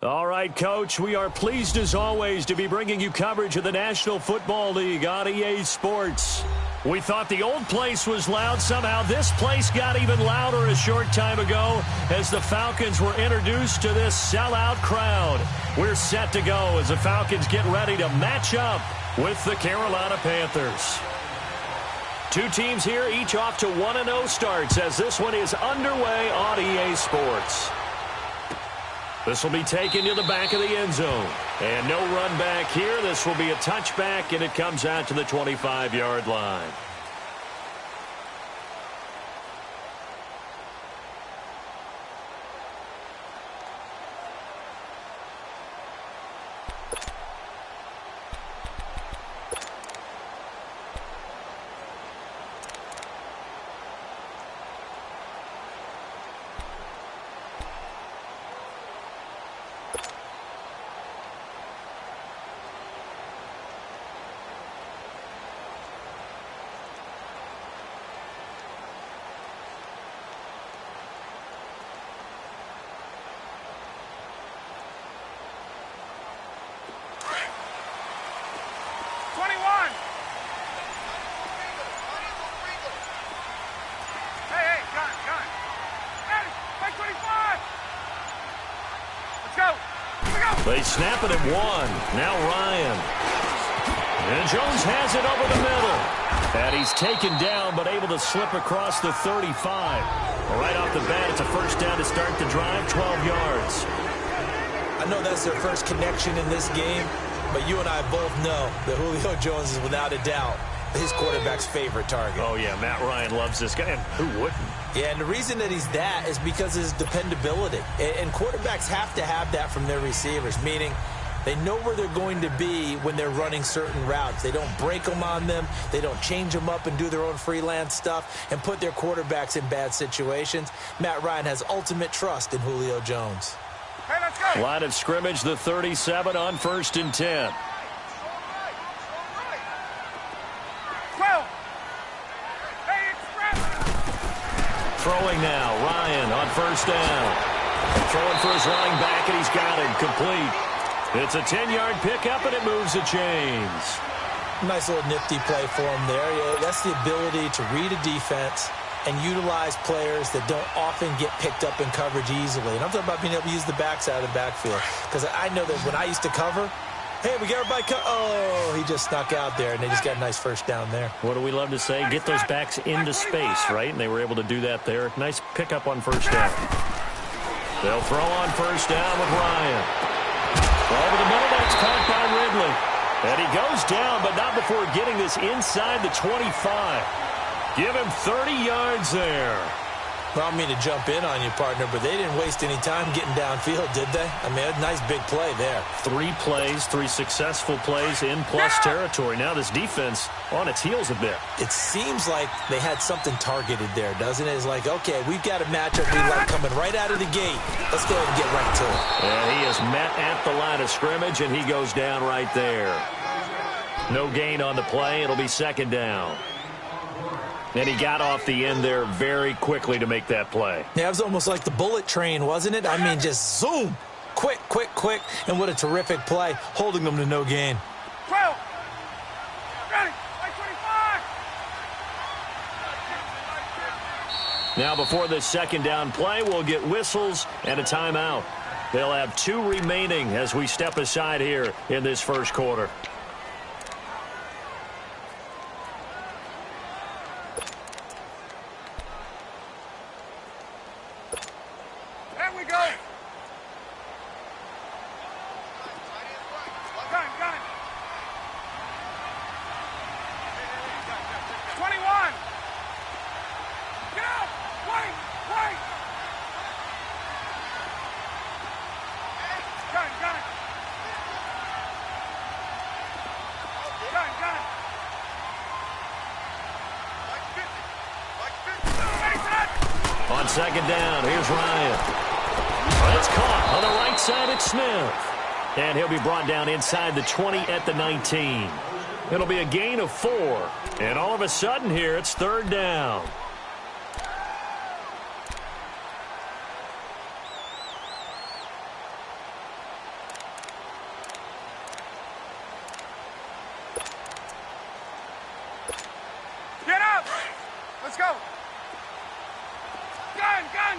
All right, Coach, we are pleased as always to be bringing you coverage of the National Football League on EA Sports. We thought the old place was loud. Somehow this place got even louder a short time ago as the Falcons were introduced to this sellout crowd. We're set to go as the Falcons get ready to match up with the Carolina Panthers. Two teams here, each off to 1-0 starts as this one is underway on EA Sports. This will be taken to the back of the end zone. And no run back here. This will be a touchback, and it comes out to the 25-yard line. They snap it at one. Now Ryan. And Jones has it over the middle. And he's taken down but able to slip across the 35. Right off the bat, it's a first down to start the drive, 12 yards. I know that's their first connection in this game, but you and I both know that Julio Jones is without a doubt his quarterback's favorite target. Oh, yeah, Matt Ryan loves this guy, and who wouldn't? Yeah, and the reason that he's that is because of his dependability. And quarterbacks have to have that from their receivers, meaning they know where they're going to be when they're running certain routes. They don't break them on them. They don't change them up and do their own freelance stuff and put their quarterbacks in bad situations. Matt Ryan has ultimate trust in Julio Jones. Hey, let's go. Line of scrimmage, the 37 on 1st and 10. 12. Throwing now, Ryan on 1st down. Throwing for his running back, and he's got it complete. It's a 10-yard pickup, and it moves the chains. Nice little nifty play for him there. Yeah, that's the ability to read a defense and utilize players that don't often get picked up in coverage easily. And I'm talking about being able to use the backside of the backfield. Because I know that when I used to cover, hey, we got everybody oh, he just snuck out there, and they just got a nice first down there. What do we love to say? Get those backs into space, right? And they were able to do that there. Nice pickup on 1st down. They'll throw on 1st down with Ryan. Over the middle, that's caught by Ridley. And he goes down, but not before getting this inside the 25. Give him 30 yards there. Well, I don't mean to jump in on you, partner, but they didn't waste any time getting downfield, did they? I mean, a nice big play there. 3 plays, 3 successful plays in plus territory. Now this defense on its heels a bit. It seems like they had something targeted there, doesn't it? It's like, okay, we've got a matchup we like coming right out of the gate. Let's go ahead and get right to it. And he is met at the line of scrimmage, and he goes down right there. No gain on the play. It'll be 2nd down. And he got off the end there very quickly to make that play. Yeah, it was almost like the bullet train, wasn't it? I mean, just zoom. Quick, quick, quick. And what a terrific play, holding them to no gain. 12. Ready. 25. Now before this 2nd down play, we'll get whistles and a timeout. They'll have 2 remaining as we step aside here in this 1st quarter. On 2nd down, here's Ryan. It's caught on the right side at Smith. And he'll be brought down inside the 20 at the 19. It'll be a gain of 4. And all of a sudden here, it's 3rd down.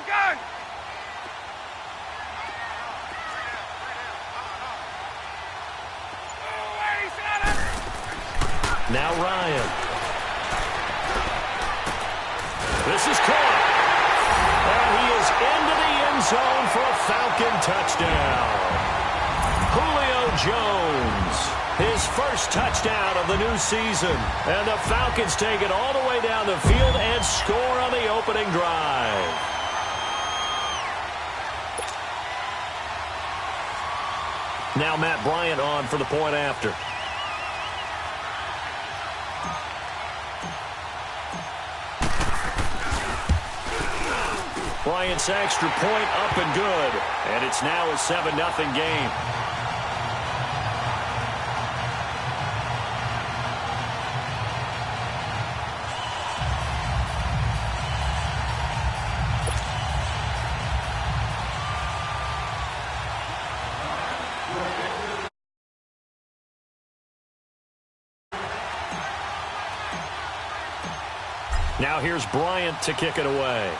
gun. Now Ryan. This is caught. And he is into the end zone for a Falcon touchdown. Julio Jones, his first touchdown of the new season. And the Falcons take it all the way down the field and score on the opening drive. Now Matt Bryant on for the point after. Bryant's extra point up and good. And it's now a 7-0 game. Now here's Bryant to kick it away.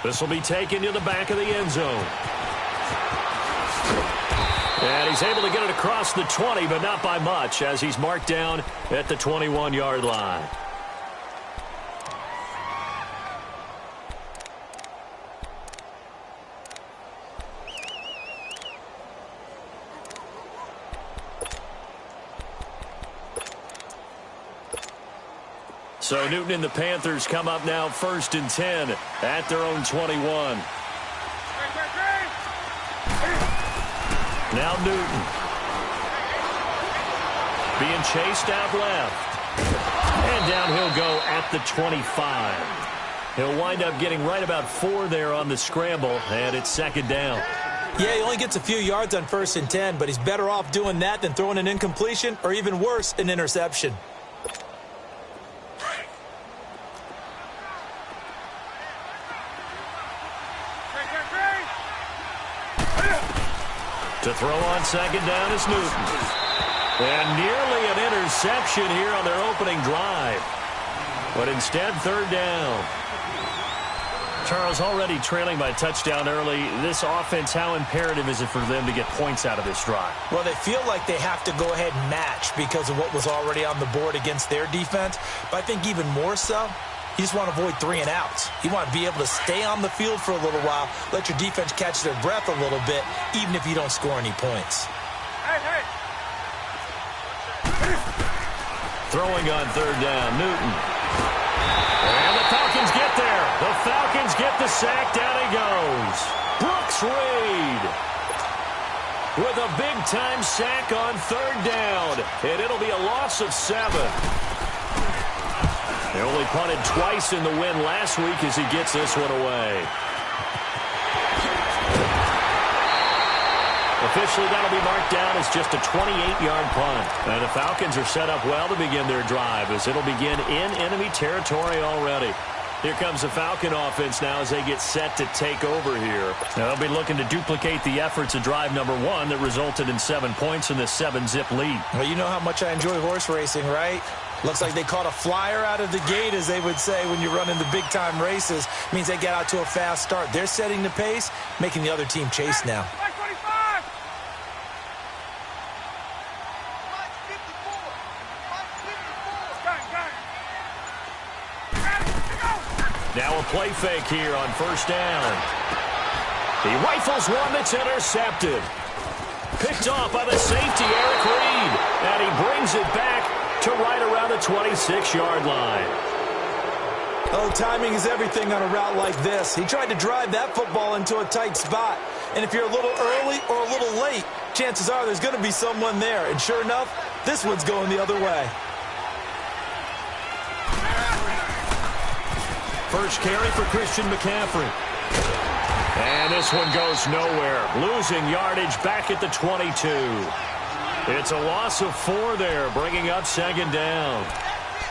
This will be taken to the back of the end zone. And he's able to get it across the 20, but not by much, as he's marked down at the 21-yard line. So Newton and the Panthers come up now 1st and 10 at their own 21. Now Newton. Being chased out left. And down he'll go at the 25. He'll wind up getting right about 4 there on the scramble, and it's 2nd down. Yeah, he only gets a few yards on 1st and 10, but he's better off doing that than throwing an incompletion or even worse, an interception. To throw on 2nd down is Newton. And nearly an interception here on their opening drive. But instead, 3rd down. Charles, already trailing by a touchdown early. This offense, how imperative is it for them to get points out of this drive? Well, they feel like they have to go ahead and match because of what was already on the board against their defense. But I think even more so, you just want to avoid 3 and outs. You want to be able to stay on the field for a little while, let your defense catch their breath a little bit, even if you don't score any points. Hey. Throwing on 3rd down, Newton. And the Falcons get there. The Falcons get the sack. Down he goes. Brooks Reed with a big-time sack on 3rd down. And it'll be a loss of 7. They only punted twice in the win last week as he gets this one away. Officially, that'll be marked down as just a 28-yard punt. And the Falcons are set up well to begin their drive as it'll begin in enemy territory already. Here comes the Falcon offense now as they get set to take over here. Now, they'll be looking to duplicate the efforts of drive number 1 that resulted in 7 points in this 7-zip lead. Well, you know how much I enjoy horse racing, right? Looks like they caught a flyer out of the gate, as they would say when you're running the big-time races. Means they get out to a fast start. They're setting the pace, making the other team chase now. Now a play fake here on 1st down. He rifles one that's intercepted. Picked off by the safety, Eric Reed. And he brings it back to right around the 26-yard line. Oh, timing is everything on a route like this. He tried to drive that football into a tight spot. And if you're a little early or a little late, chances are there's going to be someone there. And sure enough, this one's going the other way. First carry for Christian McCaffrey. And this one goes nowhere. Losing yardage back at the 22. It's a loss of 4 there, bringing up 2nd down.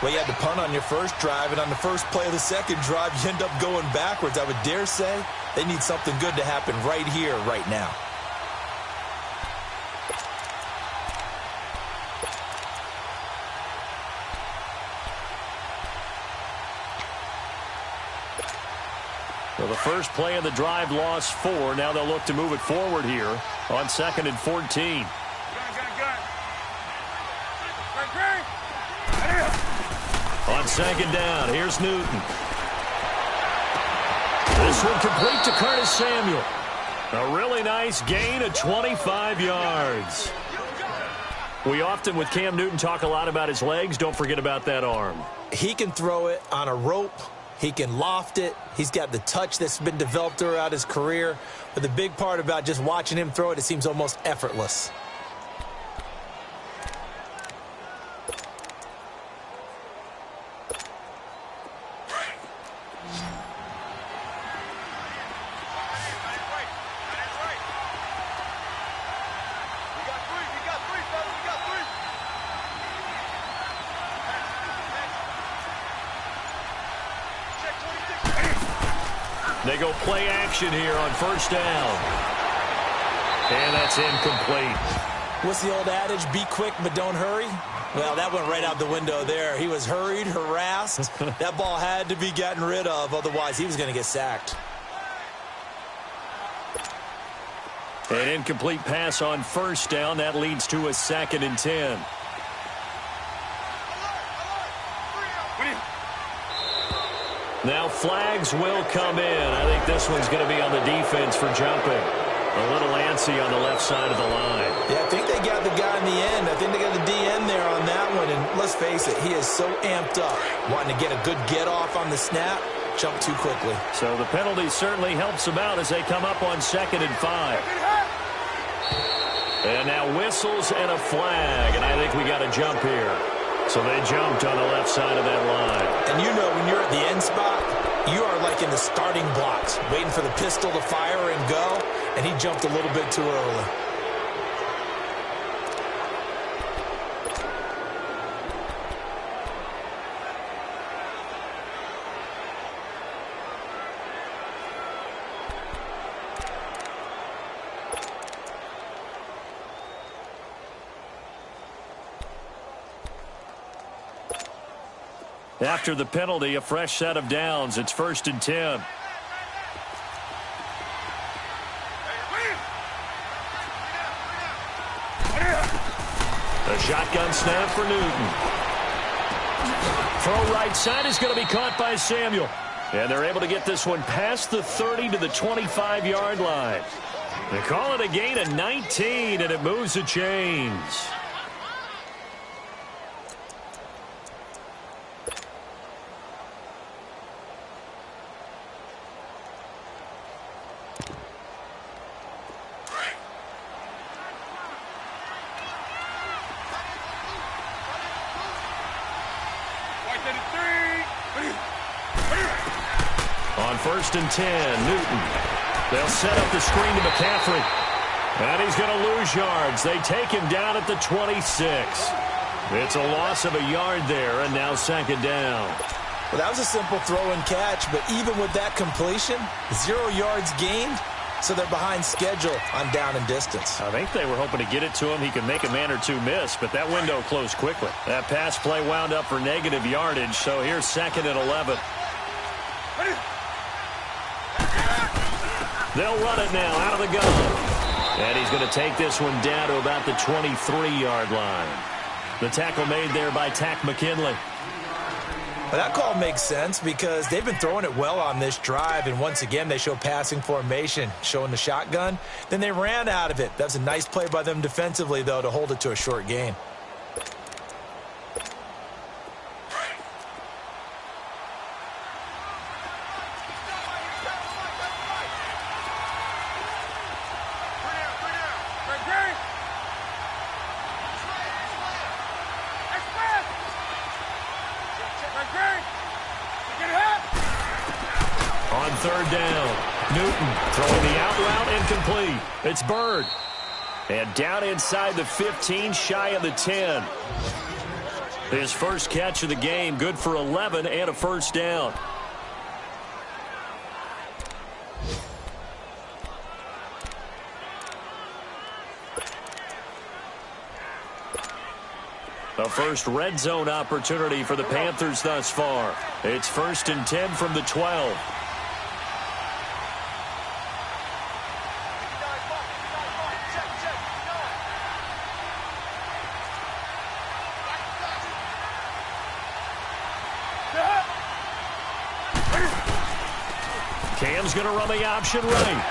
Well, you had to punt on your first drive, and on the first play of the second drive, you end up going backwards. I would dare say they need something good to happen right here, right now. Well, the first play of the drive lost 4. Now they'll look to move it forward here on 2nd and 14. On 2nd down, here's Newton. This one complete to Curtis Samuel. A really nice gain of 25 yards. We often, with Cam Newton, talk a lot about his legs. Don't forget about that arm. He can throw it on a rope. He can loft it. He's got the touch that's been developed throughout his career. But the big part about just watching him throw it, it seems almost effortless. They go play action here on 1st down. And that's incomplete. What's the old adage? Be quick, but don't hurry? Well, that went right out the window there. He was hurried, harassed. That ball had to be gotten rid of. Otherwise, he was going to get sacked. An incomplete pass on 1st down. That leads to a 2nd and 10. Now flags will come in. I think this one's going to be on the defense for jumping. A little antsy on the left side of the line. Yeah, I think they got the guy in the end. I think they got the DN there on that one. And let's face it, he is so amped up, wanting to get a good get-off on the snap, jump too quickly. So the penalty certainly helps them out as they come up on 2nd and 5. And now whistles and a flag. And I think we got a jump here. So they jumped on the left side of that line. And you know when you're at the end spot, you are like in the starting blocks, waiting for the pistol to fire and go, and he jumped a little bit too early. After the penalty, a fresh set of downs. It's 1st and 10. A shotgun snap for Newton. Throw right side is going to be caught by Samuel. And they're able to get this one past the 30 to the 25-yard line. They call it a gain of 19, and it moves the chains. On 1st and 10, Newton. They'll set up the screen to McCaffrey. And he's going to lose yards. They take him down at the 26. It's a loss of a yard there, and now 2nd down. Well, that was a simple throw and catch, but even with that completion, 0 yards gained, so they're behind schedule on down and distance. I think they were hoping to get it to him. He could make a man or two miss, but that window closed quickly. That pass play wound up for negative yardage, so here's 2nd and 11. They'll run it now out of the gun. And he's going to take this one down to about the 23-yard line. The tackle made there by Tack McKinley. Well, that call makes sense because they've been throwing it well on this drive, and once again they show passing formation, showing the shotgun. Then they ran out of it. That's a nice play by them defensively, though, to hold it to a short gain. On 3rd down, Newton throwing the out route incomplete. It's Bird. And down inside the 15, shy of the 10. His first catch of the game, good for 11 and a 1st down. A first red zone opportunity for the Panthers thus far. It's 1st and 10 from the 12. Cam's going to run the option right.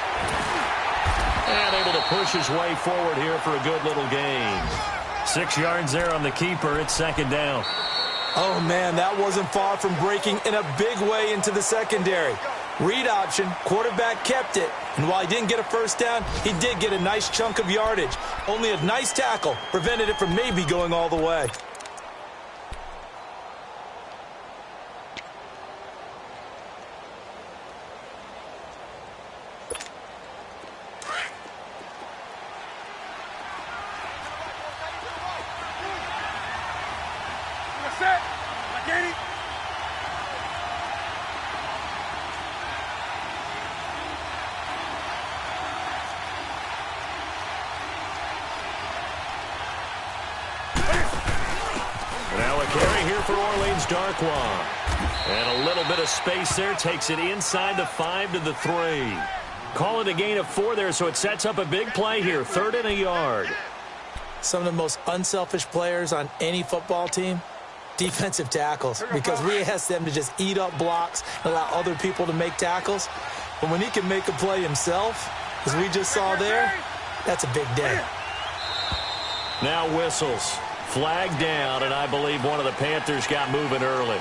And able to push his way forward here for a good little gain. 6 yards there on the keeper. It's second down. Oh, man, that wasn't far from breaking in a big way into the secondary. Read option, quarterback kept it, and while he didn't get a first down, he did get a nice chunk of yardage. Only a nice tackle prevented it from maybe going all the way. And a little bit of space there takes it inside the 5 to the 3. Call it a gain of 4 there, so it sets up a big play here. 3rd and a yard. Some of the most unselfish players on any football team, defensive tackles, because we ask them to just eat up blocks and allow other people to make tackles. But when he can make a play himself, as we just saw there, that's a big day. Now whistles. Flag down, and I believe one of the Panthers got moving early.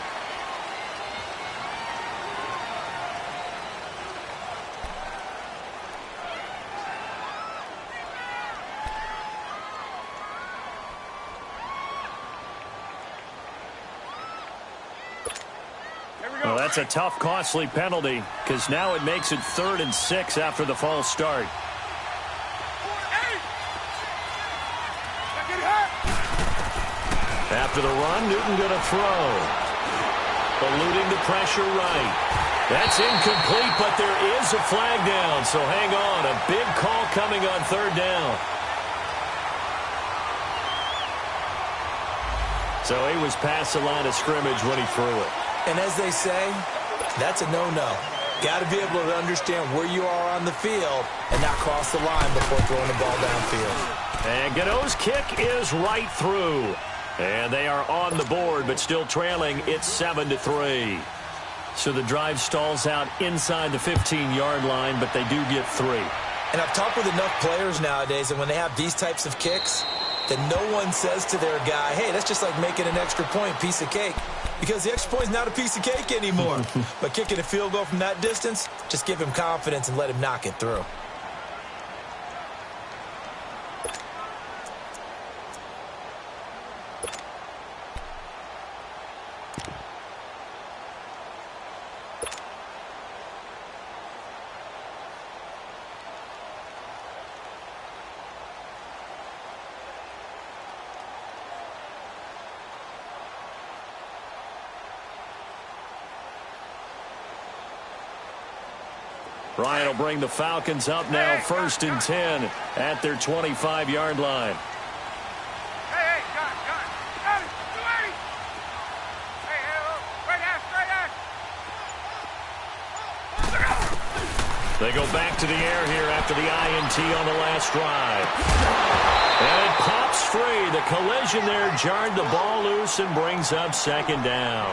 Well, that's a tough, costly penalty, because now it makes it 3rd and 6 after the false start. After the run, Newton going to throw. Eluding the pressure right. That's incomplete, but there is a flag down, so hang on. A big call coming on 3rd down. So he was past the line of scrimmage when he threw it. And as they say, that's a no-no. Got to be able to understand where you are on the field and not cross the line before throwing the ball downfield. And Gano's kick is right through. And they are on the board, but still trailing. It's 7 to 3. So the drive stalls out inside the 15-yard line, but they do get 3. And I've talked with enough players nowadays, and when they have these types of kicks, that no one says to their guy, hey, that's just like making an extra point, piece of cake. Because the extra point is not a piece of cake anymore. But kicking a field goal from that distance, just give him confidence and let him knock it through. Ryan will bring the Falcons up now, 1st and 10 at their 25-yard line. Hey, got it. 280. Hey, straight ass. They go back to the air here after the INT on the last drive. And it pops free. The collision there jarred the ball loose and brings up 2nd down.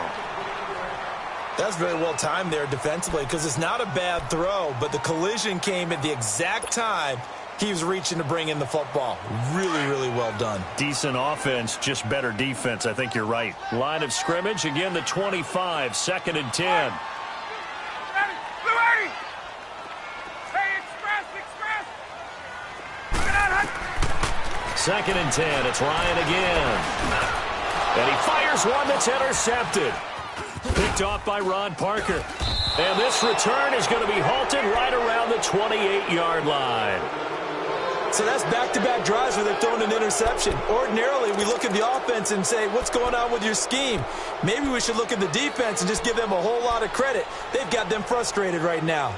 That's very well timed there defensively because it's not a bad throw, but the collision came at the exact time he was reaching to bring in the football. Really, really well done. Decent offense, just better defense. I think you're right. Line of scrimmage, again, the 25, 2nd and 10. Second and 10. It's Ryan again. And he fires one that's intercepted. Picked off by Ron Parker. And this return is going to be halted right around the 28-yard line. So that's back-to-back drives where they've thrown an interception. Ordinarily, we look at the offense and say, what's going on with your scheme? Maybe we should look at the defense and just give them a whole lot of credit. They've got them frustrated right now.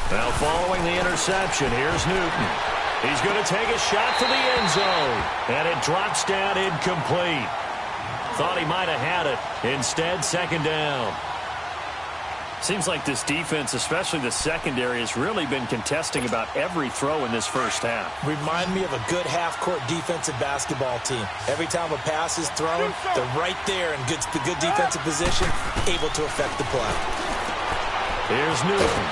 Now following the interception, here's Newton. He's going to take a shot for the end zone. And it drops down incomplete. Thought he might have had it. Instead, 2nd down. Seems like this defense, especially the secondary, has really been contesting about every throw in this first half. Remind me of a good half-court defensive basketball team. Every time a pass is thrown, they're right there in good defensive position, able to affect the play. Here's Newton.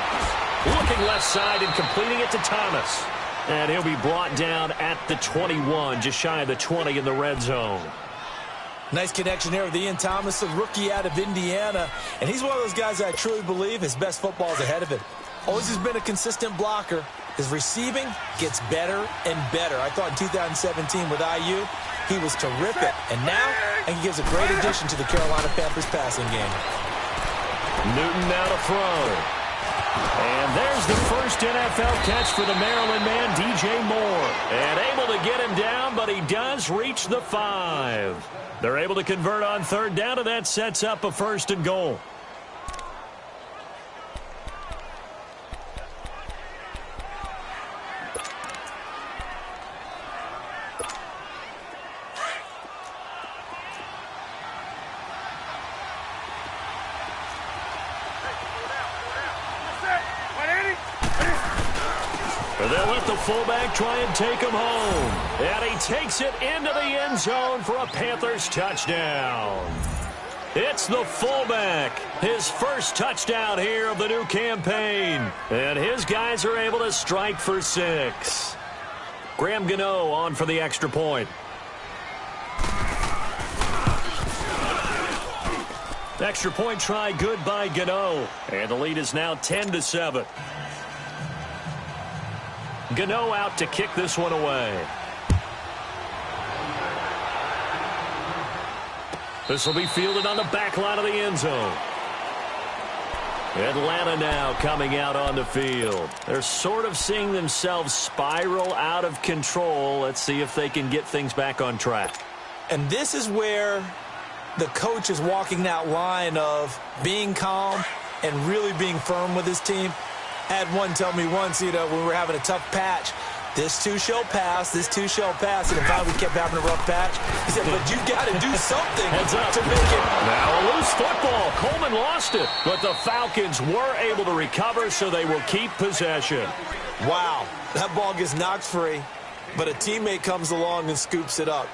Looking left side and completing it to Thomas. And he'll be brought down at the 21, just shy of the 20 in the red zone. Nice connection there with Ian Thomas, a rookie out of Indiana. And he's one of those guys that I truly believe his best football is ahead of him. Always has been a consistent blocker. His receiving gets better and better. I thought in 2017 with IU, he was terrific. And now, I think he gives a great addition to the Carolina Panthers passing game. Newton now to throw. And there's the first NFL catch for the Maryland man, DJ Moore. And able to get him down, but he does reach the 5. They're able to convert on third down, and that sets up a 1st and goal. They'll let the fullback try and take him home. And he takes it into the end zone for a Panthers touchdown. It's the fullback. His first touchdown here of the new campaign. And his guys are able to strike for 6. Graham Gano on for the extra point. Extra point try good by Gano. And the lead is now 10-7. Gano out to kick this one away. This will be fielded on the back line of the end zone. Atlanta now coming out on the field. They're sort of seeing themselves spiral out of control. Let's see if they can get things back on track. And this is where the coach is walking that line of being calm and really being firm with his team. I had one tell me once, when we were having a tough patch, this too shall pass, this too shall pass. And finally we kept having a rough patch. He said, but you got to do something to make it. Now a loose football. Coleman lost it. But the Falcons were able to recover, so they will keep possession. Wow. That ball gets knocked free, but a teammate comes along and scoops it up.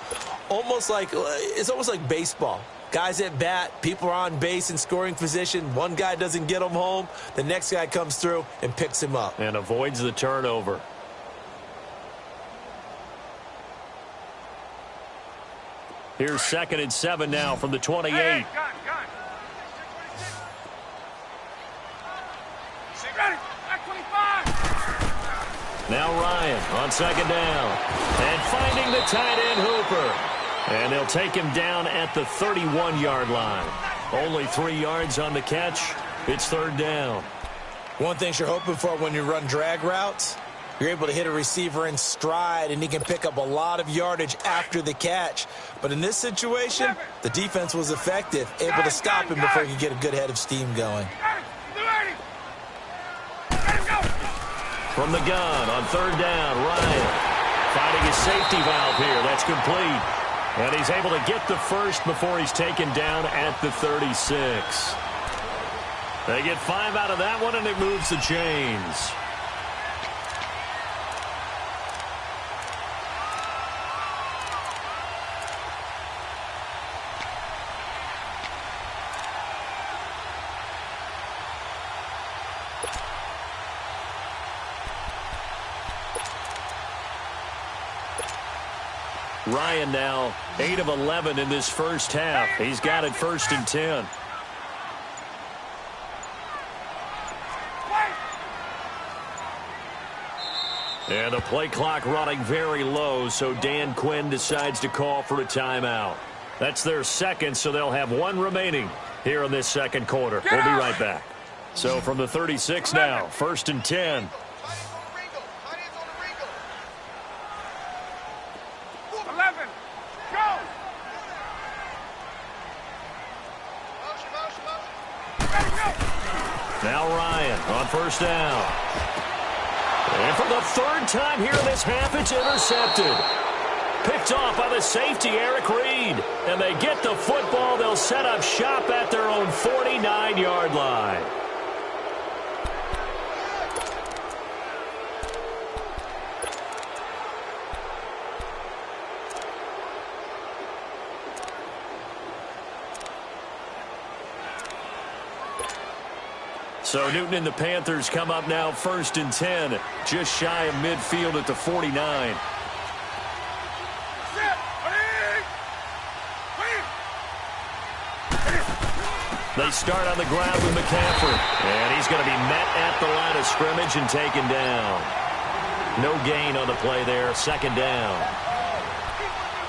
It's almost like baseball. Guys at bat, people are on base in scoring position. One guy doesn't get him home. The next guy comes through and picks him up. And avoids the turnover. Here's 2nd and 7 now from the 28. Hey, gun. Ready, back 25. Now Ryan on 2nd down. And finding the tight end Hooper. And they'll take him down at the 31-yard line. Only 3 yards on the catch. It's 3rd down. One thing you're hoping for when you run drag routes, you're able to hit a receiver in stride, and he can pick up a lot of yardage after the catch. But in this situation, the defense was effective, able to stop him before he could get a good head of steam going. From the gun on 3rd down, Ryan finding his safety valve here. That's complete. And he's able to get the first before he's taken down at the 36. They get 5 out of that one, and it moves the chains. Ryan now 8 of 11 in this first half. He's got it 1st and 10. And the play clock running very low, so Dan Quinn decides to call for a timeout. That's their second, so they'll have 1 remaining here in this second quarter. We'll be right back. So from the 36 now, 1st and 10. Now Ryan on 1st down. And for the 3rd time here in this half, it's intercepted. Picked off by the safety, Eric Reed. And they get the football. They'll set up shop at their own 49-yard line. So Newton and the Panthers come up now 1st and 10, just shy of midfield at the 49. They start on the ground with McCaffrey, and he's going to be met at the line of scrimmage and taken down. No gain on the play there, 2nd down.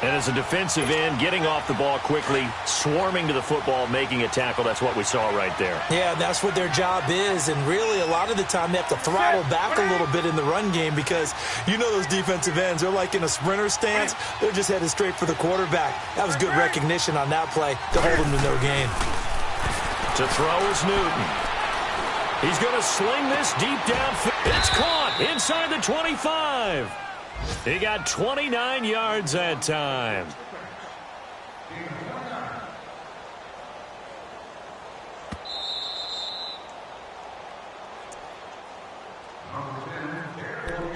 And as a defensive end, getting off the ball quickly, swarming to the football, making a tackle, that's what we saw right there. Yeah, that's what their job is, and really a lot of the time they have to throttle back a little bit in the run game because you know those defensive ends, they're like in a sprinter stance. They're just headed straight for the quarterback. That was good recognition on that play to hold them to no gain. To throw is Newton. He's going to sling this deep downfield. It's caught inside the 25. He got 29 yards that time.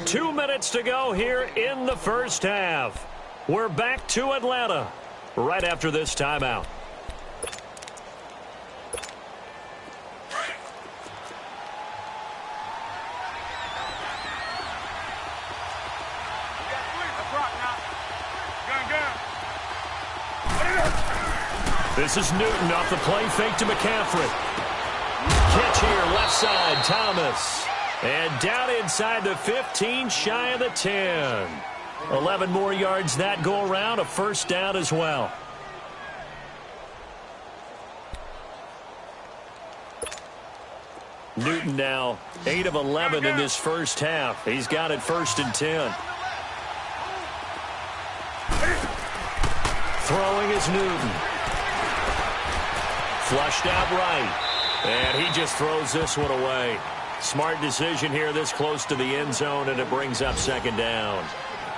Two minutes to go here in the first half. We're back to Atlanta right after this timeout. This is Newton off the play fake to McCaffrey. Catch here, left side, Thomas. And down inside the 15, shy of the 10. 11 more yards that go around, a 1st down as well. Newton now 8 of 11 in this first half. He's got it 1st and 10. Throwing is Newton. Flushed out right. And he just throws this one away. Smart decision here this close to the end zone, and it brings up 2nd down.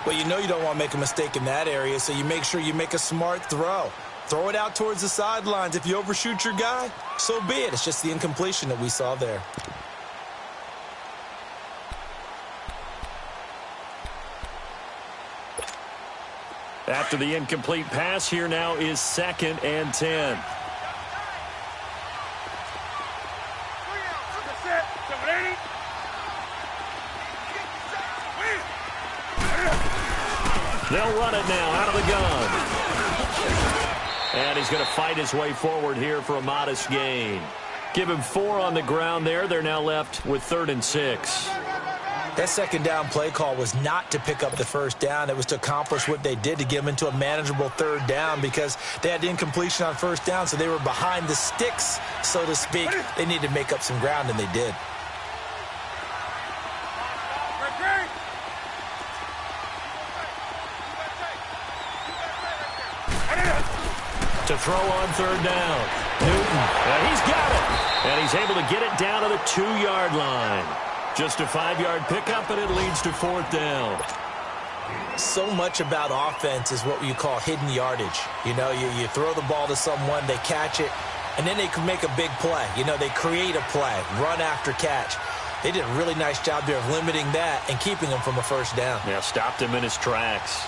Well, you know you don't want to make a mistake in that area, so you make sure you make a smart throw. Throw it out towards the sidelines. If you overshoot your guy, so be it. It's just the incompletion that we saw there. After the incomplete pass, here now is 2nd and 10. They'll run it now out of the gun. And he's going to fight his way forward here for a modest gain. Give him 4 on the ground there. They're now left with 3rd and 6. That 2nd down play call was not to pick up the 1st down. It was to accomplish what they did to get them into a manageable 3rd down because they had incompletion on 1st down, so they were behind the sticks, so to speak. They needed to make up some ground, and they did. To throw on 3rd down. Newton, and he's got it. And he's able to get it down to the 2-yard line. Just a 5-yard pickup, and it leads to 4th down. So much about offense is what you call hidden yardage. You know, you throw the ball to someone, they catch it, and then they can make a big play. You know, they create a play, run after catch. They did a really nice job there of limiting that and keeping him from a 1st down. Yeah, stopped him in his tracks.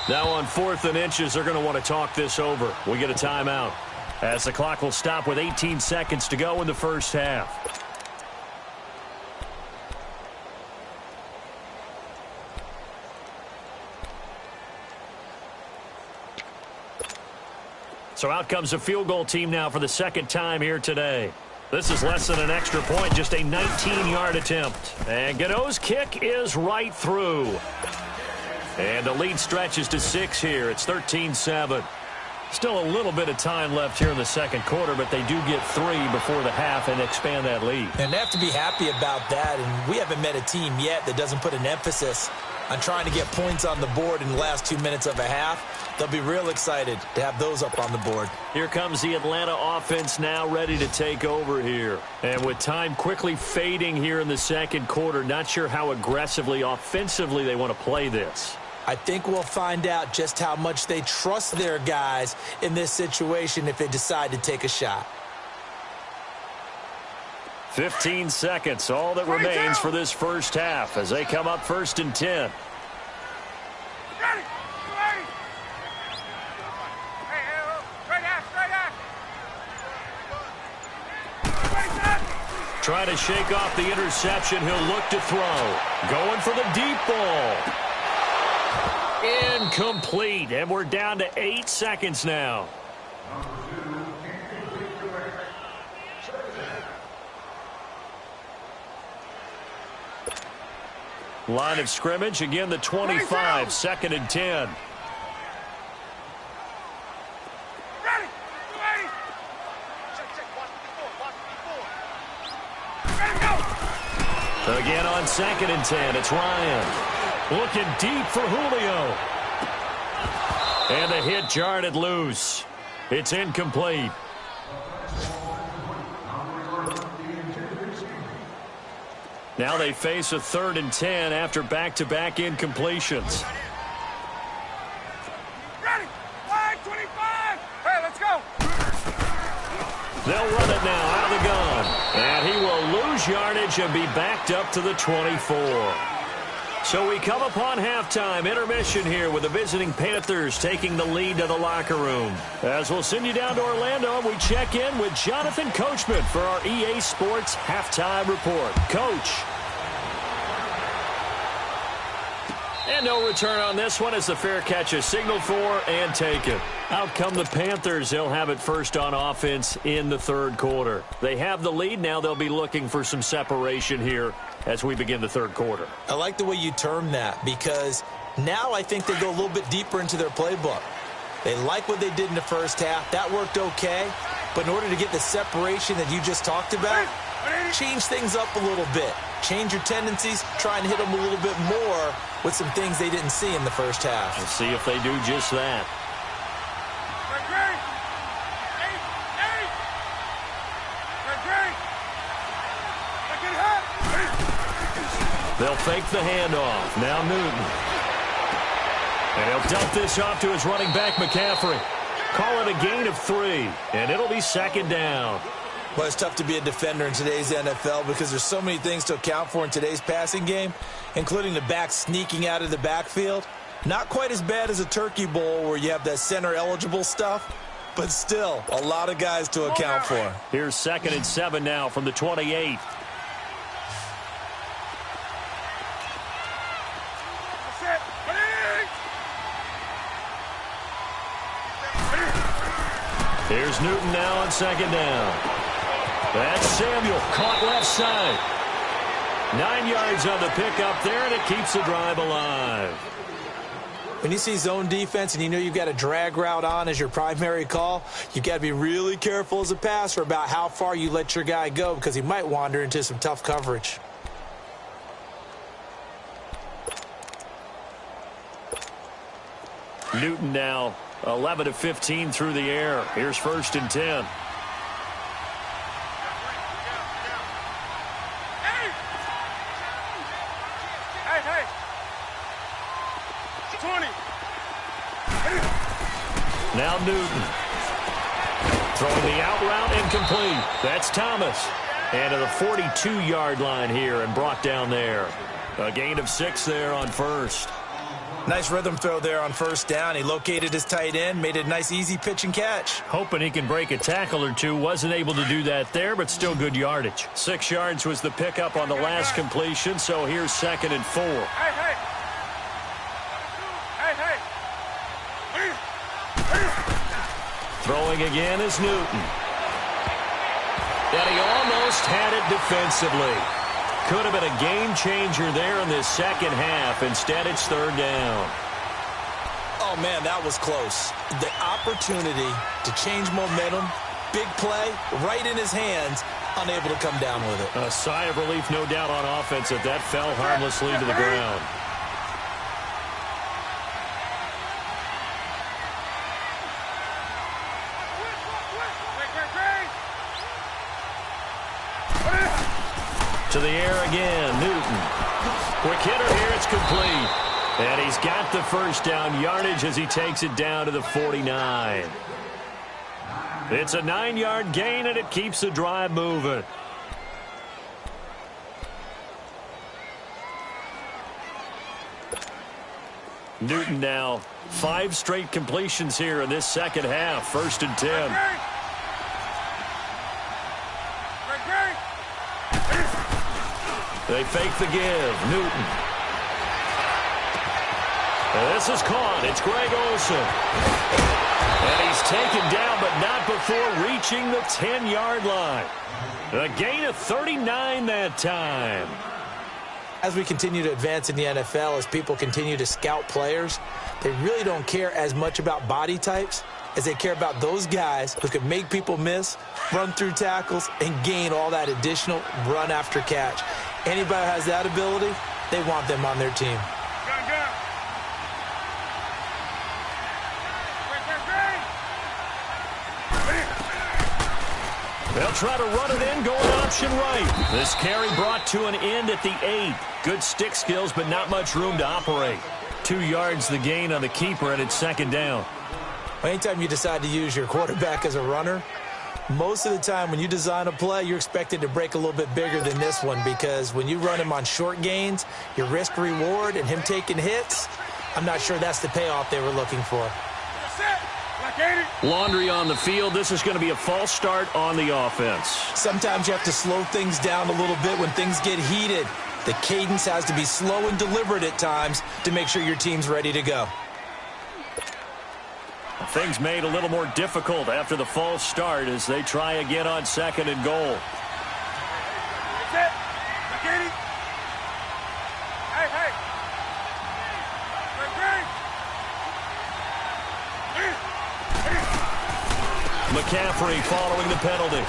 Now on 4th and inches, they're going to want to talk this over. We get a timeout as the clock will stop with 18 seconds to go in the first half. So out comes a field goal team now for the 2nd time here today. This is less than an extra point, just a 19-yard attempt. And Godot's kick is right through. And the lead stretches to 6 here. It's 13-7. Still a little bit of time left here in the 2nd quarter, but they do get 3 before the half and expand that lead. And they have to be happy about that, and we haven't met a team yet that doesn't put an emphasis on trying to get points on the board in the last 2 minutes of a half. They'll be real excited to have those up on the board. Here comes the Atlanta offense now ready to take over here. And with time quickly fading here in the 2nd quarter, not sure how aggressively, offensively they want to play this. I think we'll find out just how much they trust their guys in this situation if they decide to take a shot. 15 seconds, all that remains for this first half as they come up 1st and 10. Ready. Trying to shake off the interception. He'll look to throw. Going for the deep ball. Incomplete. And we're down to 8 seconds now. Line of scrimmage. Again, the 25. 2nd and 10. Again on 2nd and 10, it's Ryan. Looking deep for Julio. And the hit jarred it loose. It's incomplete. Now they face a 3rd and 10 after back-to-back incompletions. Ready. Line 25. Hey, let's go. They'll run it now out of the gun. And he will lose yardage and be backed up to the 24. So we come upon halftime intermission here with the visiting Panthers taking the lead to the locker room. As we'll send you down to Orlando, we check in with Jonathan Coachman for our EA Sports Halftime Report. Coach. And no return on this one as the fair catch is signaled for and taken. Out come the Panthers. They'll have it first on offense in the 3rd quarter. They have the lead. Now they'll be looking for some separation here as we begin the 3rd quarter. I like the way you term that because now I think they go a little bit deeper into their playbook. They like what they did in the first half. That worked okay. But in order to get the separation that you just talked about, change things up a little bit. Change your tendencies. Try and hit them a little bit more with some things they didn't see in the first half. Let's see if they do just that. They'll fake the handoff. Now Newton. And he'll dump this off to his running back, McCaffrey. Call it a gain of 3, and it'll be 2nd down. Well, it's tough to be a defender in today's NFL because there's so many things to account for in today's passing game, including the back sneaking out of the backfield. Not quite as bad as a turkey bowl where you have that center-eligible stuff, but still a lot of guys to account for. Here's 2nd and 7 now from the 28. Here's Newton now on 2nd down. That's Samuel, caught left side. 9 yards on the pickup there, and it keeps the drive alive. When you see zone defense and you know you've got a drag route on as your primary call, you've got to be really careful as a passer about how far you let your guy go because he might wander into some tough coverage. Newton now 11 of 15 through the air. Here's 1st and 10. Hey. 20. Now Newton. Throwing the out route incomplete. That's Thomas. And to the 42-yard line here and brought down there. A gain of 6 there on 1st. Nice rhythm throw there on 1st down. He located his tight end, made it a nice easy pitch and catch. Hoping he can break a tackle or two. Wasn't able to do that there, but still good yardage. 6 yards was the pickup on the last completion, so here's 2nd and 4. Hey. Throwing again is Newton. And he almost had it defensively. Could have been a game changer there in this 2nd half. Instead, it's 3rd down. Oh, man, that was close. The opportunity to change momentum, big play, right in his hands, unable to come down with it. A sigh of relief, no doubt, on offense that fell harmlessly to the ground. To the air again, Newton. Quick hitter here, it's complete. And he's got the first down yardage as he takes it down to the 49. It's a 9-yard gain, and it keeps the drive moving. Newton now 5 straight completions here in this second half. 1st and 10. They fake the give. Newton. This is caught. It's Greg Olsen. And he's taken down, but not before reaching the 10-yard line. A gain of 39 that time. As we continue to advance in the NFL, as people continue to scout players, they really don't care as much about body types as they care about those guys who can make people miss, run through tackles, and gain all that additional run after catch. Anybody who has that ability, they want them on their team. They'll try to run it in, going option right. This carry brought to an end at the 8. Good stick skills, but not much room to operate. 2 yards the gain on the keeper, and it's 2nd down. Anytime you decide to use your quarterback as a runner, most of the time when you design a play, you're expected to break a little bit bigger than this one, because when you run him on short gains, your risk-reward and him taking hits, I'm not sure that's the payoff they were looking for. Laundry on the field. This is going to be a false start on the offense. Sometimes you have to slow things down a little bit when things get heated. The cadence has to be slow and deliberate at times to make sure your team's ready to go. Things made a little more difficult after the false start as they try again on 2nd and goal. McCaffrey following the penalty.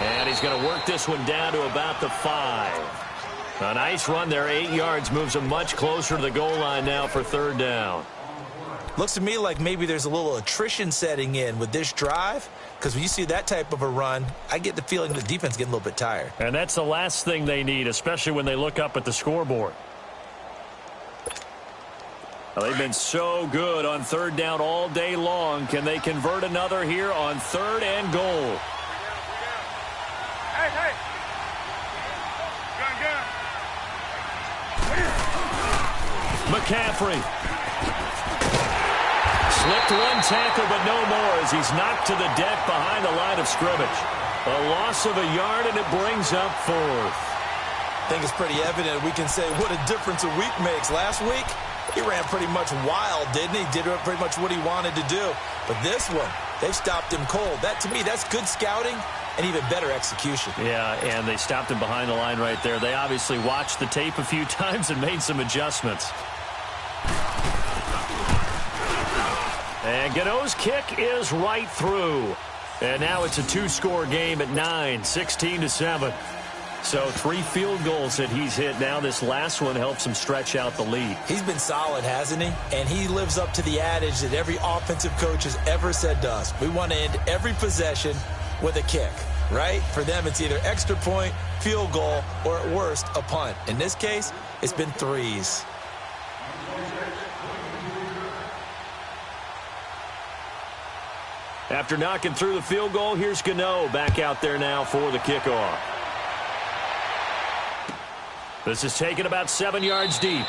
And he's going to work this one down to about the 5. A nice run there, 8 yards, moves him much closer to the goal line now for 3rd down. Looks to me like maybe there's a little attrition setting in with this drive, because when you see that type of a run, I get the feeling the defense getting a little bit tired. And that's the last thing they need, especially when they look up at the scoreboard. Well, they've been so good on 3rd down all day long. Can they convert another here on 3rd and goal? Hey. Gun. McCaffrey. Slipped one tackle, but no more as he's knocked to the deck behind the line of scrimmage. A loss of a yard, and it brings up 4th. I think it's pretty evident we can say what a difference a week makes. Last week, he ran pretty much wild, didn't he? Did pretty much what he wanted to do. But this one, they've stopped him cold. That, to me, that's good scouting and even better execution. Yeah, and they stopped him behind the line right there. They obviously watched the tape a few times and made some adjustments. And Gano's kick is right through. And now it's a 2-score game at 9, 16-7. So 3 field goals that he's hit now. This last one helps him stretch out the lead. He's been solid, hasn't he? And he lives up to the adage that every offensive coach has ever said to us. We want to end every possession with a kick, right? For them, it's either extra point, field goal, or at worst, a punt. In this case, it's been 3s. After knocking through the field goal, here's Gano back out there now for the kickoff. This is taken about 7 yards deep.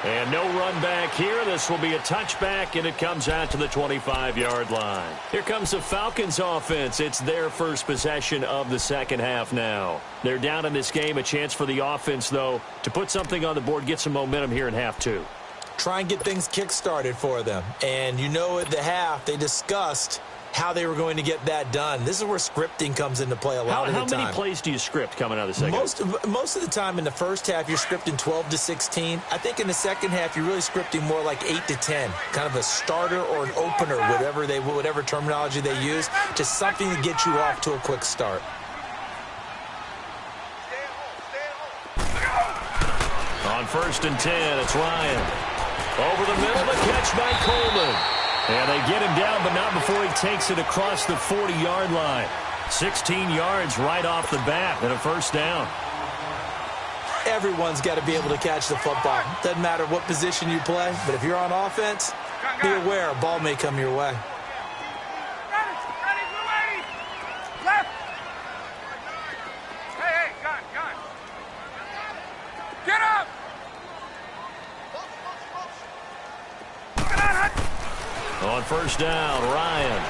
And no run back here. This will be a touchback, and it comes out to the 25-yard line. Here comes the Falcons offense. It's their first possession of the second half now. They're down in this game. A chance for the offense, though, to put something on the board, get some momentum here in half 2. Try and get things kick-started for them. And you know at the half, they discussed how they were going to get that done. This is where scripting comes into play a lot of the time. How many plays do you script coming out of the second half? Most of the time in the first half, you're scripting 12 to 16. I think in the second half, you're really scripting more like 8 to 10, kind of a starter or an opener, whatever terminology they use, just something to get you off to a quick start. On 1st and 10, it's Ryan. Over the middle, the catch by Coleman. And they get him down, but not before he takes it across the 40-yard line. 16 yards right off the bat and a first down. Everyone's got to be able to catch the football. Doesn't matter what position you play, but if you're on offense, be aware a ball may come your way. Ready, ready. Left. Hey, gun. Get up. On first down, Ryan.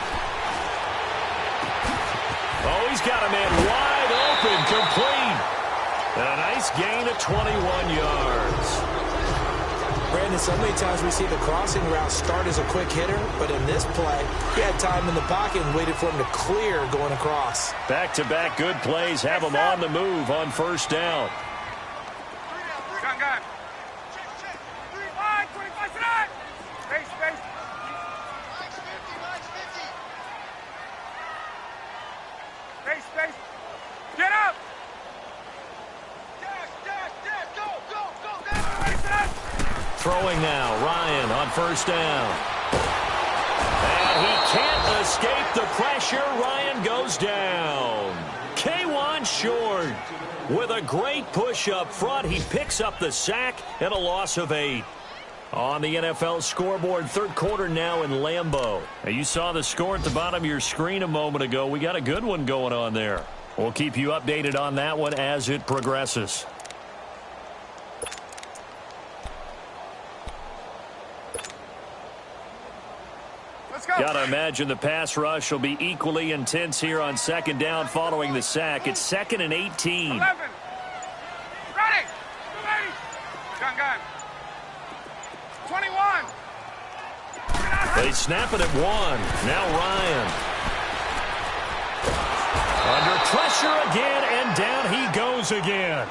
Oh, he's got a man wide open, complete. And a nice gain of 21 yards. Brandon, so many times we see the crossing route start as a quick hitter, but in this play, he had time in the pocket and waited for him to clear going across. Back-to-back good plays have him on the move on first down. Gun. 25 tonight. Space. Space. Get up. Dash. Go. Throwing now, Ryan on first down. And he can't escape the pressure. Ryan goes down. K1 short. With a great push up front, he picks up the sack and a loss of 8. On the NFL scoreboard, third quarter now in Lambeau. Now, you saw the score at the bottom of your screen a moment ago. We got a good one going on there. We'll keep you updated on that one as it progresses. Got to imagine the pass rush will be equally intense here on second down following the sack. It's 2nd and 18. 11. Ready. Gun. 21. They snap it at 1. Now Ryan. Under pressure again, and down he goes again.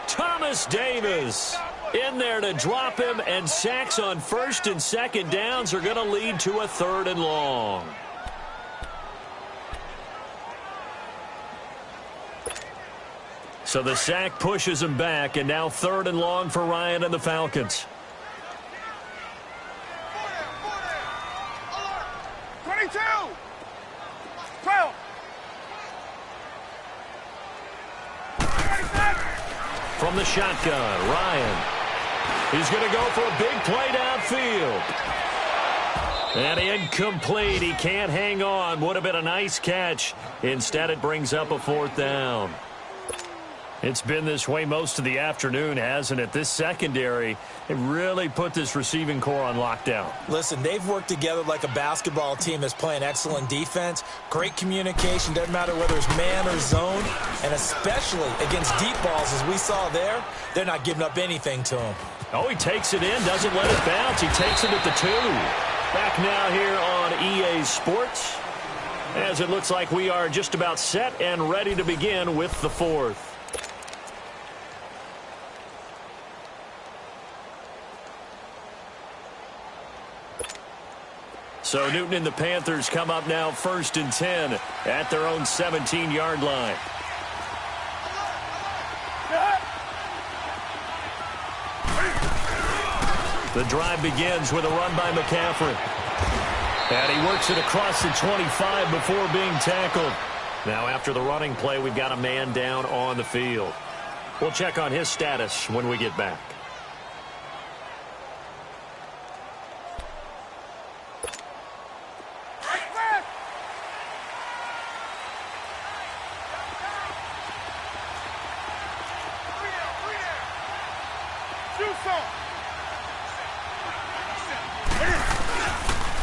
Thomas Davis in there to drop him, and sacks on first and second downs are going to lead to a 3rd and long. So the sack pushes him back, and now 3rd and long for Ryan and the Falcons. 22. 12. From the shotgun, Ryan. He's going to go for a big play downfield. And incomplete. He can't hang on. Would have been a nice catch. Instead, it brings up a 4th down. It's been this way most of the afternoon, hasn't it? This secondary, it really put this receiving core on lockdown. Listen, they've worked together like a basketball team that's playing excellent defense. Great communication, doesn't matter whether it's man or zone. And especially against deep balls, as we saw there, they're not giving up anything to him. Oh, he takes it in, doesn't let it bounce. He takes it at the 2. Back now here on EA Sports, as it looks like we are just about set and ready to begin with the 4th. So Newton and the Panthers come up now 1st and 10 at their own 17-yard line. The drive begins with a run by McCaffrey. And he works it across the 25 before being tackled. Now after the running play, we've got a man down on the field. We'll check on his status when we get back.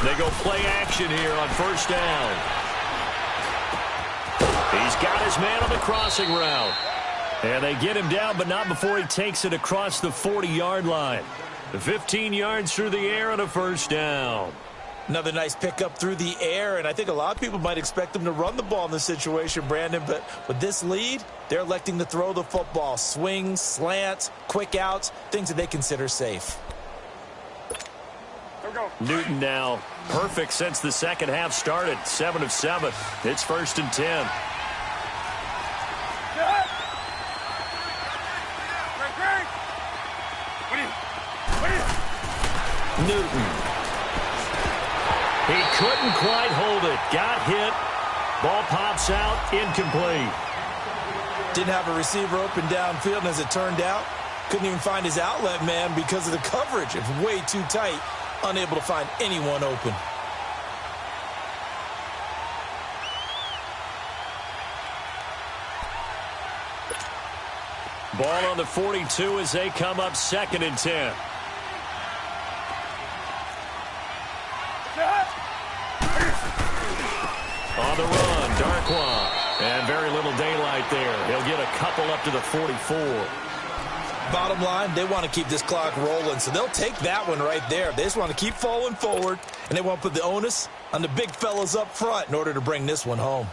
They go play action here on first down. He's got his man on the crossing route. And they get him down, but not before he takes it across the 40-yard line. 15 yards through the air and a first down. Another nice pickup through the air, and I think a lot of people might expect them to run the ball in this situation, Brandon, but with this lead, they're electing to throw the football. Swings, slants, quick outs, things that they consider safe. Newton now perfect since the second half started. 7 of 7. It's 1st and 10. Newton. He couldn't quite hold it. Got hit. Ball pops out. Incomplete. Didn't have a receiver open downfield, and as it turned out, couldn't even find his outlet man because of the coverage. It's way too tight, unable to find anyone open. Ball on the 42 as they come up 2nd and 10. On the run, Darkwa. And very little daylight there. He'll get a couple up to the 44. Bottom line, they want to keep this clock rolling, so they'll take that one right there. They just want to keep falling forward, and they want to put the onus on the big fellas up front in order to bring this one home.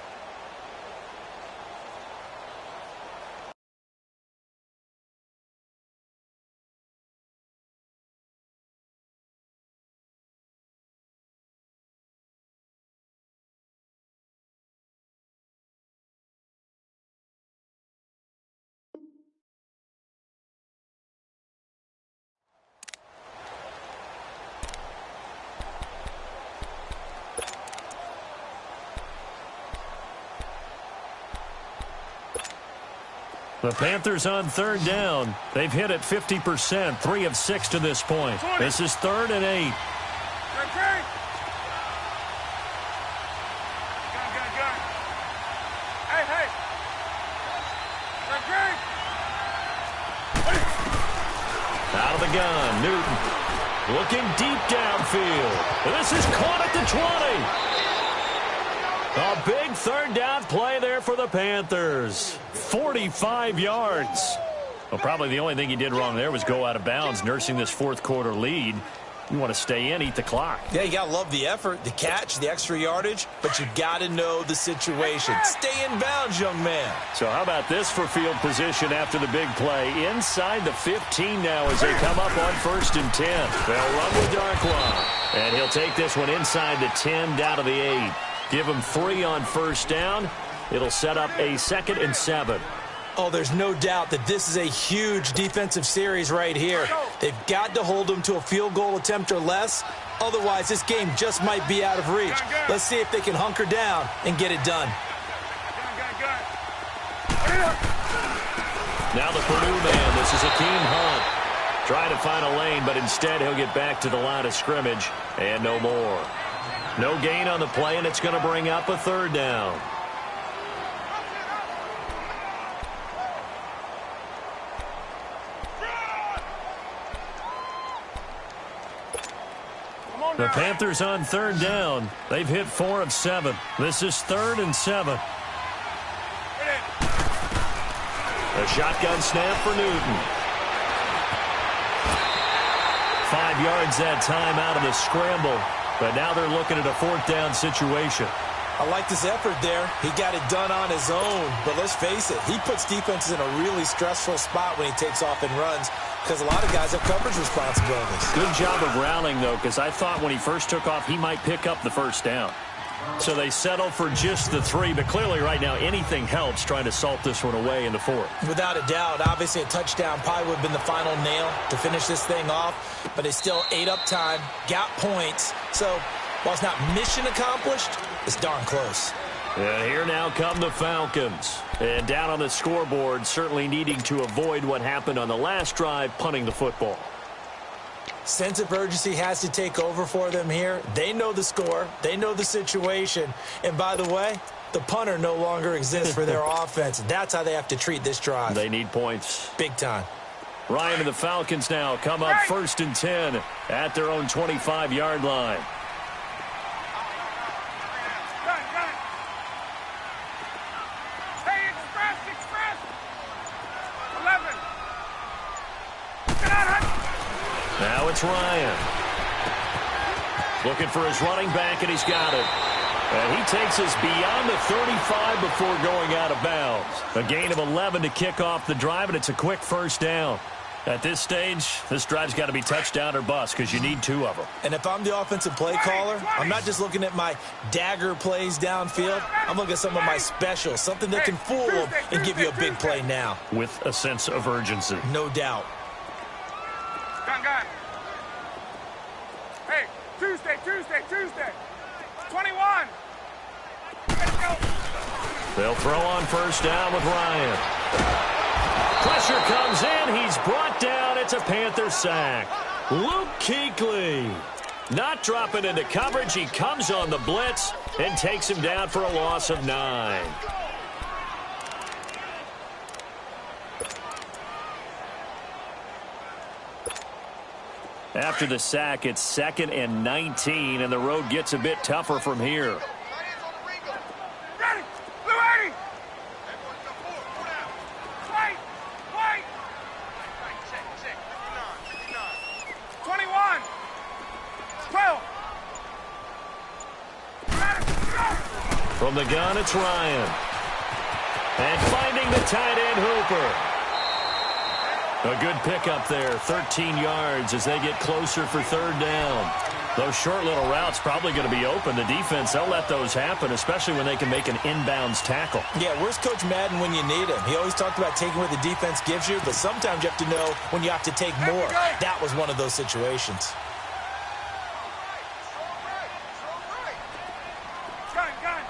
The Panthers on 3rd down. They've hit it 50%, 3 of 6 to this point. This is 3rd and 8. Good. Hey. Out of the gun, Newton. Looking deep downfield. This is caught at the 20. A big 3rd down play there for the Panthers. 45 yards. Well, probably the only thing he did wrong there was go out of bounds, nursing this 4th quarter lead. You want to stay in, eat the clock. Yeah, you got to love the effort, the catch, the extra yardage, but you got to know the situation. Stay in bounds, young man. So how about this for field position after the big play? Inside the 15 now as they come up on 1st and 10. They'll run with Darkwa. And he'll take this one inside the 10 down to the 8. Give him 3 on 1st down. It'll set up a 2nd and 7. Oh, there's no doubt that this is a huge defensive series right here. They've got to hold them to a field goal attempt or less. Otherwise, this game just might be out of reach. Let's see if they can hunker down and get it done. Now the Purdue man. This is Akeem Hunt. Trying to find a lane, but instead he'll get back to the line of scrimmage and no more. No gain on the play, and it's going to bring up a 3rd down. The Panthers on 3rd down. They've hit 4 of 7. This is 3rd and 7. A shotgun snap for Newton. 5 yards that time out of the scramble. But now they're looking at a 4th down situation. I like this effort there. He got it done on his own. But let's face it, he puts defenses in a really stressful spot when he takes off and runs because a lot of guys have coverage responsibilities. Good job of rallying, though, because I thought when he first took off, he might pick up the 1st down. So they settle for just the 3, but clearly right now anything helps trying to salt this one away in the 4th. Without a doubt, obviously a touchdown probably would have been the final nail to finish this thing off, but they still ate up time, got points. So while it's not mission accomplished, it's darn close. And here now come the Falcons. And down on the scoreboard, certainly needing to avoid what happened on the last drive, punting the football. Sense of urgency has to take over for them here. They know the score. They know the situation. And by the way, the punter no longer exists for their offense. That's how they have to treat this drive. They need points. Big time. Ryan and the Falcons now come up 1st and 10 at their own 25-yard line. Hey, express. 11. Now it's Ryan. Looking for his running back, and he's got it. And he takes us beyond the 35 before going out of bounds. A gain of 11 to kick off the drive, and it's a quick 1st down. At this stage, this drive's got to be touchdown or bust because you need 2 of them. And if I'm the offensive play caller, I'm not just looking at my dagger plays downfield. I'm looking at some of my specials, something that can fool them and give you a big play now. With a sense of urgency. No doubt. Gun. Hey, Tuesday. 21. Let's go. They'll throw on first down with Ryan. Pressure comes in. He's brought down. It's a Panther sack. Luke Kuechly not dropping into coverage. He comes on the blitz and takes him down for a loss of 9. After the sack, it's 2nd and 19, and the road gets a bit tougher from here. Ready! Blue 80! 21! 12! From the gun, it's Ryan. And finding the tight end, Hooper. A good pickup there, 13 yards as they get closer for 3rd down. Those short little routes probably going to be open. The defense, they'll let those happen, especially when they can make an inbounds tackle. Yeah, where's Coach Madden when you need him? He always talked about taking what the defense gives you, but sometimes you have to know when you have to take more. That was one of those situations. Gun!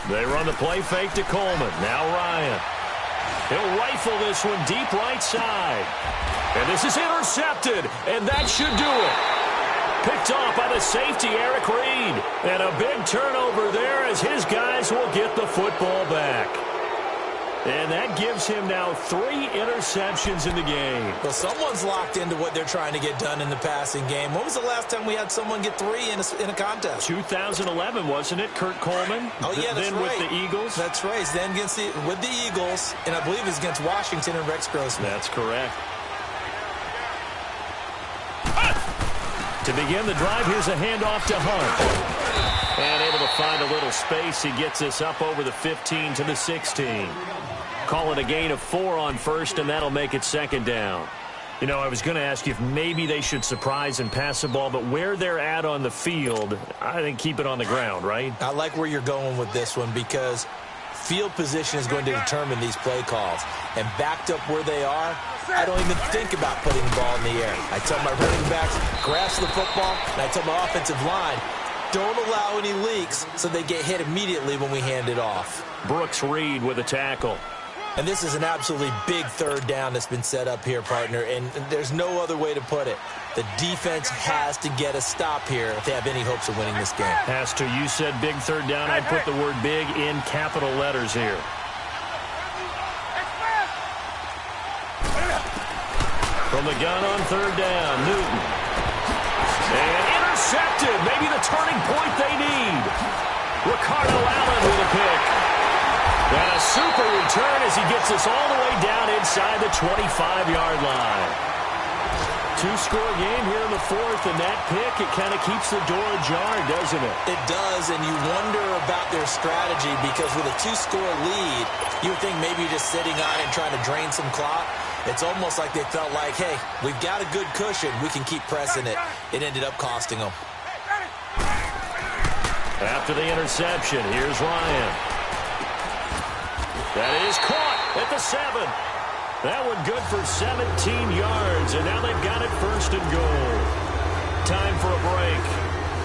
They run the play fake to Coleman. Now Ryan. He'll rifle this one deep right side. And this is intercepted, and that should do it. Picked off by the safety, Eric Reed. And a big turnover there as his guys will get the football back. And that gives him now 3 interceptions in the game. Well, someone's locked into what they're trying to get done in the passing game. When was the last time we had someone get 3 in a contest? 2011, wasn't it, Kurt Coleman? Oh, yeah, that's then right. With the Eagles? That's right. Then with the Eagles, and I believe it's against Washington and Rex Grossman. That's correct. To begin the drive, here's a handoff to Hunt. And able to find a little space. He gets us up over the 15 to the 16. Call it a gain of 4 on first, and that'll make it 2nd down. You know, I was going to ask you if maybe they should surprise and pass the ball, but where they're at on the field, I think keep it on the ground, right? I like where you're going with this one because field position is going to determine these play calls. And backed up where they are, I don't even think about putting the ball in the air. I tell my running backs, grasp the football, and I tell my offensive line, don't allow any leaks so they get hit immediately when we hand it off. Brooks Reed with a tackle. And this is an absolutely big 3rd down that's been set up here, partner, and there's no other way to put it. The defense has to get a stop here if they have any hopes of winning this game. Has to. You said big 3rd down. I'd put the word big in capital letters here. From the gun on 3rd down, Newton. And intercepted. Maybe the turning point they need. Ricardo Allen with a pick. And a super return as he gets us all the way down inside the 25-yard line. 2-score game here in the 4th, and that pick, it kind of keeps the door ajar, doesn't it? It does, and you wonder about their strategy because with a 2-score lead, you would think maybe you're just sitting on it and trying to drain some clock. It's almost like they felt like, hey, we've got a good cushion. We can keep pressing it. It ended up costing them. After the interception, here's Ryan. That is caught at the 7. That one good for 17 yards, and now they've got it 1st and goal. Time for a break.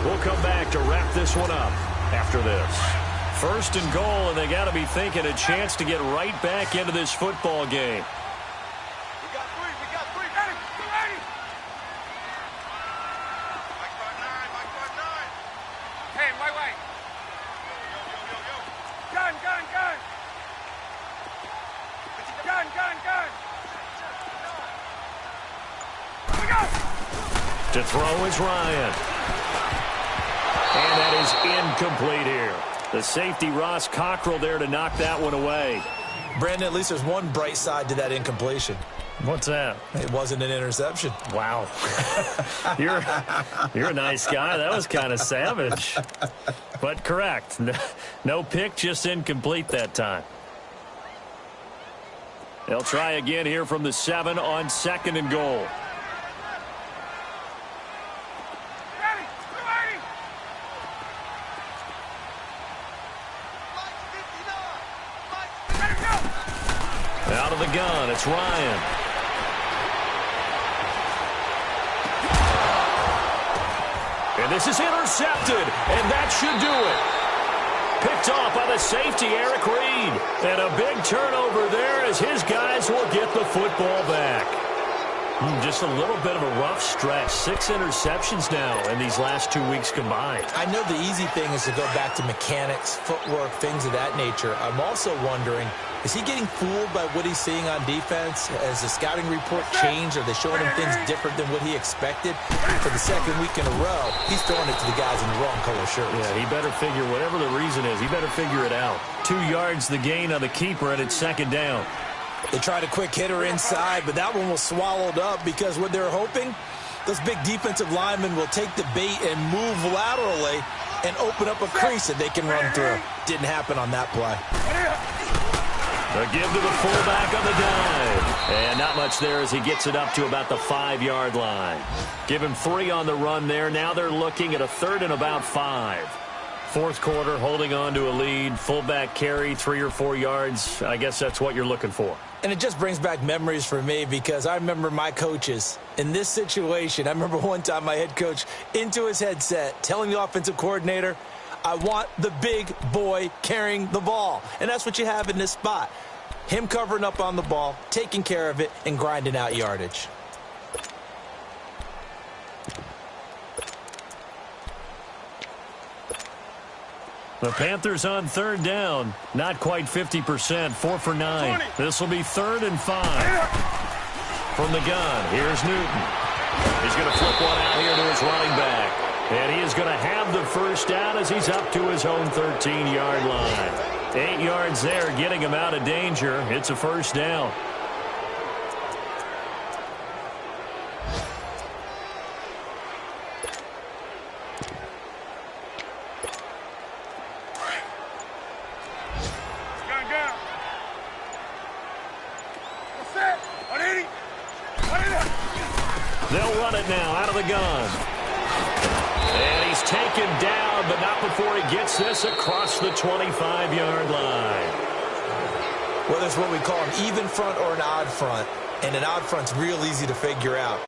We'll come back to wrap this one up after this. 1st and goal, and they got to be thinking a chance to get right back into this football game. We got 3. Ready! Ready! Mike 9. Hey, my way. Gun! Here we go! To throw is Ryan. And that is incomplete here. The safety, Ross Cockrell, there to knock that one away. Brandon, at least there's one bright side to that incompletion. What's that? It wasn't an interception. Wow. You're a nice guy. That was kind of savage. But correct. No pick, just incomplete that time. They'll try again here from the 7 on 2nd and goal. Ready! 280! Ready to go! Out of the gun, it's Ryan. And this is intercepted, and that should do it. Picked off by the safety, Eric Reed. And a big turnover there as his guys will get the football back. Just a little bit of a rough stretch. 6 interceptions now in these last 2 weeks combined. I know the easy thing is to go back to mechanics, footwork, things of that nature. I'm also wondering, is he getting fooled by what he's seeing on defense? Has the scouting report changed? Are they showing him things different than what he expected? For the second week in a row, he's throwing it to the guys in the wrong color shirts. Yeah, he better figure, whatever the reason is, he better figure it out. 2 yards the gain on the keeper, and it's second down. They tried a quick hitter inside, but that one was swallowed up because what they're hoping, those big defensive linemen will take the bait and move laterally and open up a crease that they can run through. Didn't happen on that play. A give to the fullback on the dive. And not much there as he gets it up to about the 5-yard line. Give him 3 on the run there. Now they're looking at a 3rd and about 5. Fourth quarter, holding on to a lead. Fullback carry, 3 or 4 yards. I guess that's what you're looking for. And it just brings back memories for me because I remember my coaches in this situation. I remember one time my head coach into his headset telling the offensive coordinator, I want the big boy carrying the ball. And that's what you have in this spot. Him covering up on the ball, taking care of it, and grinding out yardage. The Panthers on 3rd down. Not quite 50%. 4 for 9. This will be 3rd and 5. From the gun, here's Newton. He's going to flip one out here to his running back. And he is going to have the first down as he's up to his own 13-yard line. 8 yards there, getting him out of danger. It's a first down. They'll run it now out of the gun. And he's taken down, but not before he gets this across the 25-yard line. Well, that's what we call an even front or an odd front. And an odd front's real easy to figure out.